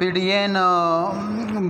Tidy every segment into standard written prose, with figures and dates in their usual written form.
PDN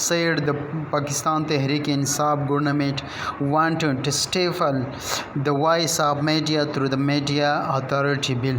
said the Pakistan Tehreek-e-Insaf government wanted to stifle the voice of media through the Media Authority Bill.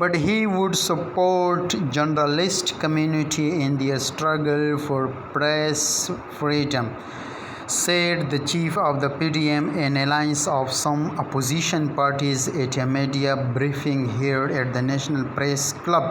But he would support journalist community in their struggle for press freedom, said the chief of the PDM, an alliance of some opposition parties, at a media briefing here at the National Press Club.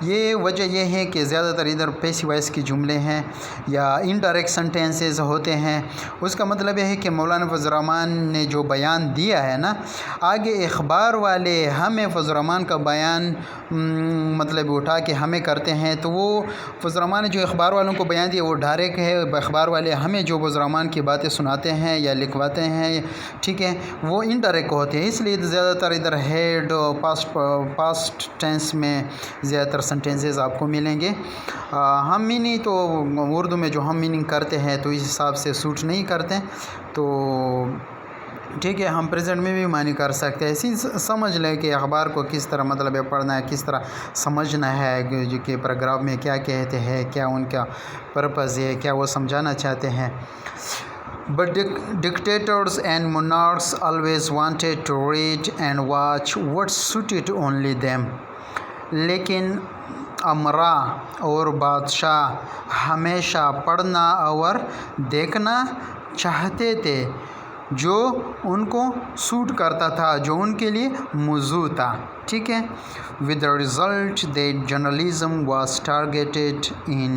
یہ وجہ یہ ہے کہ زیادہ تر ادھر passive voice کے جملے ہیں یا انڈائریکٹ سینٹینسز ہوتے ہیں۔ اس کا مطلب یہ ہے کہ مولانا فضل الرحمن نے جو بیان دیا ہے نا، آگے اخبار والے ہمیں فضل الرحمن کا بیان مطلب اٹھا کے ہمیں کرتے ہیں، تو وہ فضل الرحمن نے جو اخبار والوں کو بیان دیا وہ ڈائریکٹ ہے، اخبار والے ہمیں جو فضل الرحمن کی باتیں سناتے ہیں یا لکھواتے ہیں، ٹھیک ہے، وہ انڈائریکٹ ہوتے ہیں۔ اس لیے زیادہ تر ادھر ہیڈ پاسٹ ٹینس میں زیادہ تر سینٹینسز آپ کو ملیں گے۔ ہم میننگ تو اردو میں جو ہم میننگ کرتے ہیں تو اس حساب سے سوٹ نہیں کرتے، تو ٹھیک ہے، ہم پریزنٹ میں بھی معنی کر سکتے ہیں۔ اسی سمجھ لیں کہ اخبار کو کس طرح مطلب پڑھنا ہے، کس طرح سمجھنا ہے، جو کہ پیراگراف میں کیا کہتے ہیں، کیا ان کا پرپز ہے، کیا وہ سمجھانا چاہتے ہیں۔ But dictators and monarchs always wanted to read and watch what suited only them. لیکن امرا اور بادشاہ ہمیشہ پڑھنا اور دیکھنا چاہتے تھے جو ان کو سوٹ کرتا تھا، جو ان کے لیے موزوں تھا، ٹھیک ہے۔ With the result that journalism was targeted in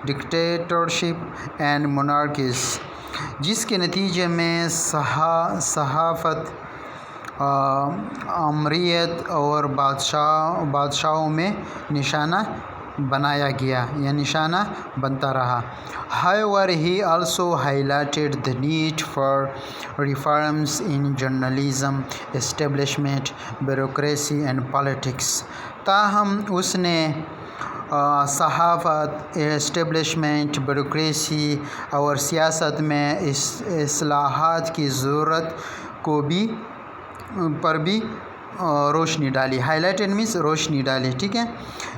dictatorship and monarchies، جس کے نتیجے میں صحافت امریت اور بادشاہوں میں نشانہ بنایا گیا یا نشانہ بنتا رہا۔ However, he also highlighted the need for reforms in journalism, establishment, bureaucracy and politics۔ تاہم اس نے صحافت، اسٹیبلشمنٹ، بیوروکریسی اور سیاست میں اصلاحات کی ضرورت پر بھی روشنی ڈالی۔ ہائیلائٹڈ مینس روشنی ڈالی، ٹھیک ہے۔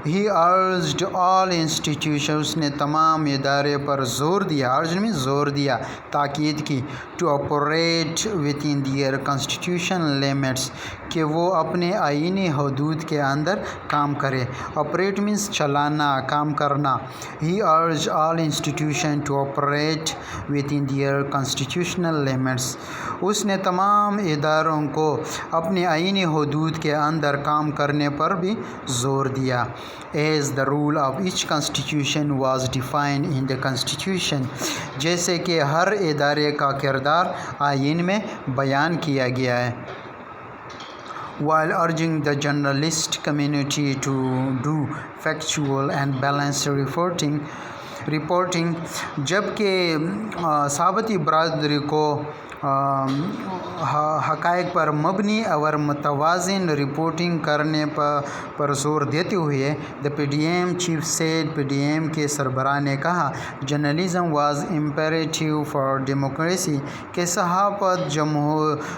He urged all institutions، نے تمام ادارے پر زور دیا، urged means زور دیا، تاکید کی، to operate within their constitutional limits، کہ وہ اپنے آئینی حدود کے اندر کام کرے۔ operate means چلانا، کام کرنا۔ He urged all institutions to operate within their constitutional limits۔ اس نے تمام اداروں کو اپنے آئینی حدود کے اندر کام کرنے پر بھی زور دیا۔ As the role of each constitution was defined in the constitution، جیسے کہ ہر ادارے کا کردار آئین میں بیان کیا گیا ہے۔ While urging the journalist community to do factual and balanced reporting، جبکہ صحافتی برادری کو حقائق پر مبنی اور متوازن رپورٹنگ کرنے پر زور دیتے ہوئے the PDM chief said، PDM کے سربراہ نے کہا journalism was imperative for democracy، کہ صحافت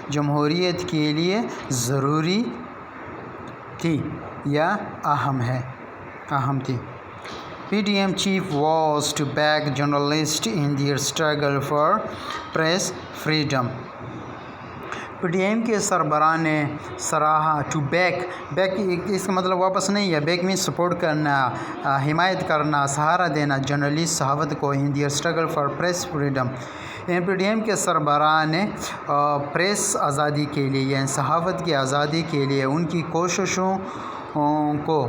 جمہوریت کے لیے ضروری تھی یا اہم تھی۔ PDM chief was to back journalists in their struggle for press freedom۔ PDM کے سربراہ نے سراہا to back اس کا مطلب واپس نہیں ہے، back means سپورٹ کرنا، حمایت کرنا، سہارا دینا جرنلسٹ صحافت کو in their struggle for press freedom۔ PDM کے سربراہ نے پریس آزادی کے لیے یعنی صحافت کی آزادی کے لیے ان کی کوششوں کو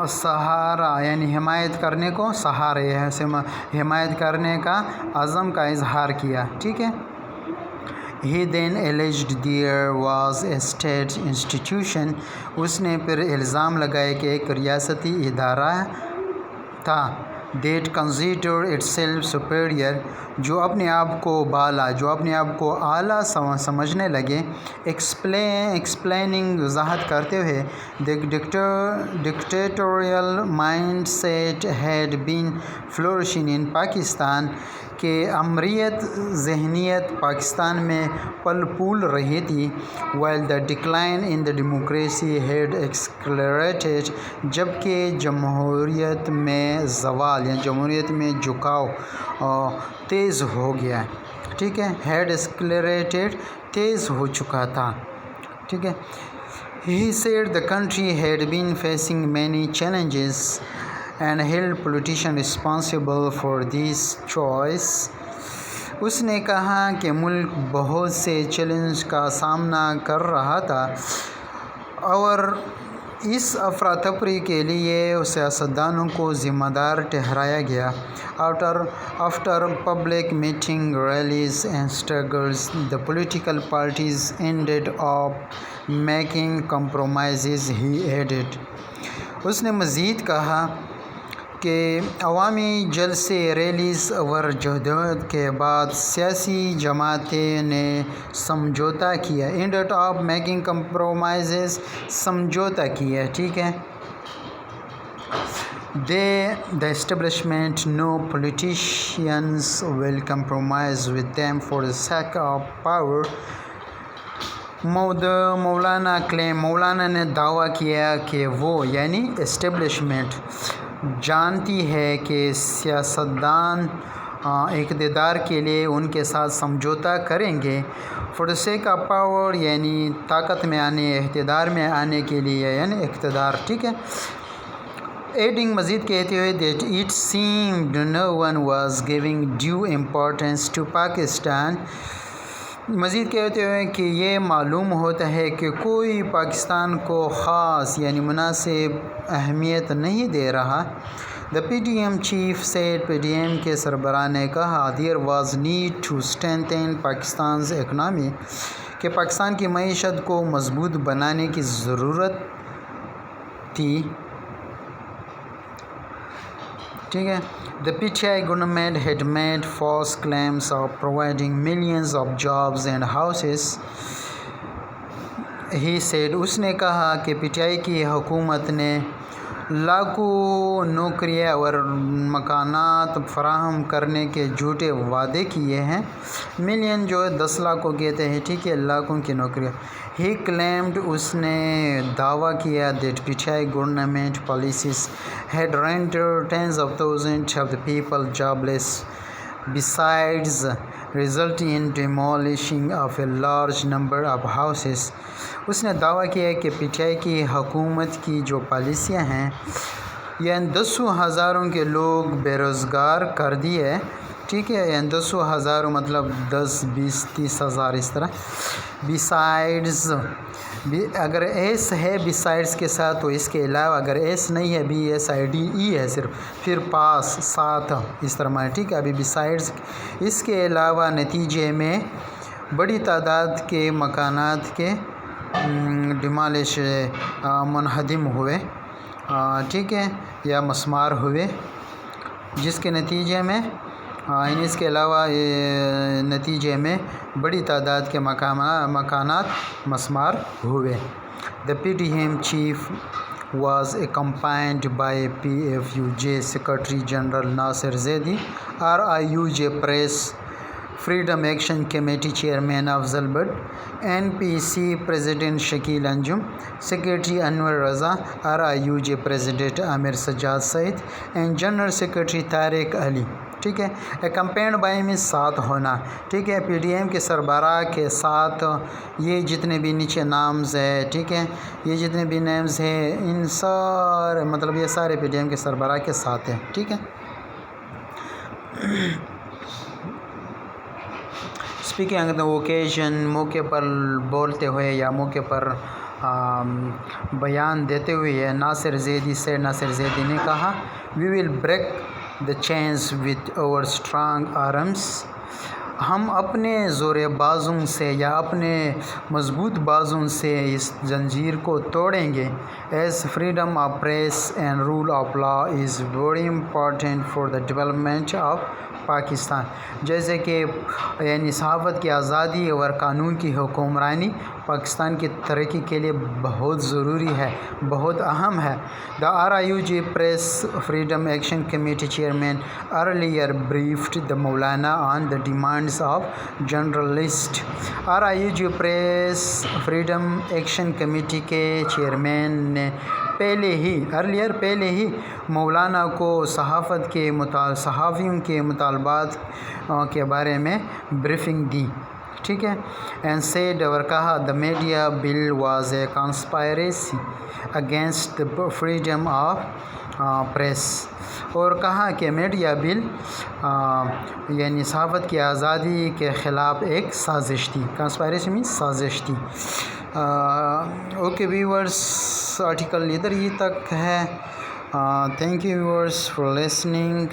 سہارا یعنی حمایت کرنے کو سہارے حمایت کرنے کا عزم کا اظہار کیا، ٹھیک ہے۔ He then alleged there was a state institution، اس نے پھر الزام لگایا کہ ایک ریاستی ادارہ تھا that considered itself superior، جو اپنے آپ کو بالا، جو اپنے آپ کو اعلیٰ سمجھنے لگے۔ explaining وضاحت کرتے ہوئے the dictatorial mindset had been flourishing in Pakistan، کہ امریت ذہنیت پاکستان میں پل پھول رہی تھی۔ while the decline in the democracy had accelerated، جبکہ جمہوریت میں زوال یا جمہوریت میں جھکاؤ تیز ہو گیا، ٹھیک ہے۔ had accelerated تیز ہو چکا تھا، ٹھیک ہے۔ He said the country had been facing many challenges and held politicians responsible for this choice۔ اس نے کہا کہ ملک بہت سے چیلنج کا سامنا کر رہا تھا اور اس افراتفری کے لیے سیاستدانوں کو ذمہ دار ٹھہرایا گیا۔ After public meeting, rallies and struggles, the political parties ended up making compromises, he added۔ اس نے مزید کہا کہ عوامی جلسے، ریلیز اور جدوجہد کے بعد سیاسی جماعتیں نے سمجھوتا کیا۔ ended up making compromises، سمجھوتا کیا، ٹھیک ہے۔ The establishment, no politicians will compromise with them for the sake of power۔ مولانا نے دعویٰ کیا کہ وہ یعنی اسٹیبلشمنٹ جانتی ہے کہ سیاستدان اقتدار کے لیے ان کے ساتھ سمجھوتا کریں گے۔ for the sake of power یعنی طاقت میں آنے، اقتدار میں آنے کے لیے، یعنی اقتدار، ٹھیک ہے۔ ایڈنگ مزید کہتے ہوئے that it seemed no one was giving due importance to Pakistan۔ مزید کہتے ہوئے کہ یہ معلوم ہوتا ہے کہ کوئی پاکستان کو خاص یعنی مناسب اہمیت نہیں دے رہا۔ The PDM chief said، PDM کے سربراہ نے کہا there was need to strengthen Pakistan's economy، کہ پاکستان کی معیشت کو مضبوط بنانے کی ضرورت تھی، ٹھیک ہے۔ The PTI government had made false claims of providing millions of jobs and houses، he said۔ اس نے کہا کہ PTI کی حکومت نے لاکھوں نوکریاں اور مکانات فراہم کرنے کے جھوٹے وعدے کیے ہیں۔ ملین جو 10 لاکھ کو کہتے ہیں، ٹھیک ہے، لاکھوں کی نوکریاں۔ He claimed، اس نے دعویٰ کیا that PTI government policies had rendered tens of thousands of the people jobless, besides resulting in demolishing of a large number of houses۔ اس نے دعویٰ کیا کہ PTI کی حکومت کی جو پالیسیاں ہیں یعنی 10,000 کے لوگ بے روزگار کر دیے، ٹھیک ہے، یعنی 10,000 مطلب 10، 20، 30 ہزار اس طرح۔ بیسائڈز، اگر ایس ہے بیسائڈز کے ساتھ تو اس کے علاوہ، اگر ایس نہیں ہے BSIDE ہے صرف، پھر پاس ساتھ اس طرح میں، ٹھیک ہے۔ ابھی بیسائڈز اس کے علاوہ نتیجے میں بڑی تعداد کے مکانات کے ڈیمالش منہدم ہوئے، ٹھیک ہے، یا مسمار ہوئے، جس کے نتیجے میں اس کے علاوہ نتیجے میں بڑی تعداد کے مکانات مسمار ہوئے۔ The PDM chief was accompanied by PFUJ Secretary General Nasir Zaidi، RIUJ Press Freedom Action Committee Chairman Afzal Butt، NPC President Shakil Anjum، Secretary Anwar Raza، RIUJ President Amir Sajjad Said and General Secretary Tariq Ali، ٹھیک ہے۔ اکمپینڈ by میں ساتھ ہونا، ٹھیک ہے۔ PDM کے سربراہ کے ساتھ یہ جتنے بھی نیچے نامز ہے، ٹھیک ہے، یہ جتنے بھی نیمز ہیں ان سارے مطلب یہ سارے PDM کے سربراہ کے ساتھ ہیں، ٹھیک ہے۔ اسپیکنگ آن دا اوکیژن، موقع پر بولتے ہوئے یا موقع پر بیان دیتے ہوئے ناصر زیدی نے کہا we will break the chains with our strong arms, ہم اپنے زور بازوں سے یا اپنے مضبوط بازوں سے اس زنجیر کو توڑیں گے۔ As freedom of press and rule of law is very important for the development of Pakistan, جیسے کہ یعنی صحافت کی آزادی اور قانون کی حکمرانی پاکستان کی ترقی کے لیے بہت ضروری ہے، بہت اہم ہے۔ دا RIUJ Press Freedom Action Committee Chairman earlier briefed the Maulana on the demands of journalists۔ RIUJ Press Freedom Action Committee کے چیئرمین نے پہلے ہی مولانا کو صحافیوں کے مطالبات کے بارے میں بریفنگ دی، ٹھیک ہے۔ اینڈ سیڈ، اور کہا the media bill was a conspiracy against the freedom of press، اور کہا کہ میڈیا بل یعنی صحافت کی آزادی کے خلاف ایک سازش تھی، conspiracy میں سازش تھی۔ اوکے ویورس، آرٹیکل ادھر ہی تک ہے. Thank you viewers for listening.